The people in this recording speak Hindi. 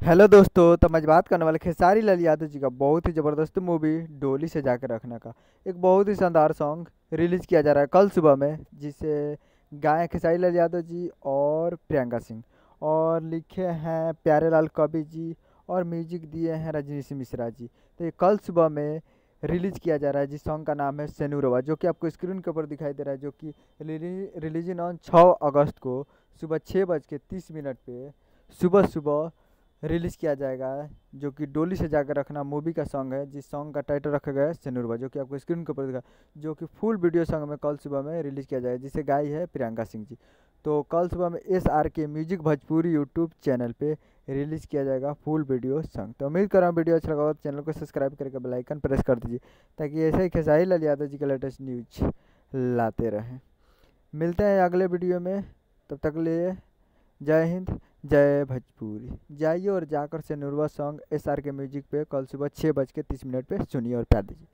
हेलो दोस्तों, तो मैं आज बात करने वाले खेसारी लाल यादव जी का बहुत ही ज़बरदस्त मूवी डोली से जाकर रखने का। एक बहुत ही शानदार सॉन्ग रिलीज़ किया जा रहा है कल सुबह में, जिसे गाए हैं खेसारी लाल यादव जी और प्रियंका सिंह, और लिखे हैं प्यारे लाल कवि जी, और म्यूजिक दिए हैं रजनीश मिश्रा जी। तो ये कल सुबह में रिलीज़ किया जा रहा है, जिस सॉन्ग का नाम है सेनुरवा, जो कि आपको स्क्रीन के ऊपर दिखाई दे रहा है, जो कि रिलीजिंग ऑन 6 अगस्त को सुबह 6:30 पे सुबह सुबह रिलीज़ किया जाएगा। जो कि डोली से जाकर रखना मूवी का सॉन्ग है, जिस सॉन्ग का टाइटल रखा गया है सिनुरबा, जो कि आपको स्क्रीन के ऊपर दिखा, जो कि फुल वीडियो सॉन्ग में कल सुबह में रिलीज़ किया जाएगा, जिसे गाई है प्रियंका सिंह जी। तो कल सुबह में SRK music Bhojpuri YouTube channel पे रिलीज़ किया जाएगा फुल वीडियो सॉन्ग। तो उम्मीद कर रहा हूँ वीडियो अच्छा लगा हो, तो चैनल को सब्सक्राइब करके बेल आइकन प्रेस कर दीजिए, ताकि ऐसे ही खेसारी लाल यादव जी का लेटेस्ट न्यूज लाते रहें। मिलते हैं अगले वीडियो में, तब तक के लिए जय हिंद, जय भोजपुरी। जाइए और जाकर से नुरवा सॉन्ग SRK म्यूजिक पे कल सुबह 6:30 पे सुनिए और प्यार दीजिए।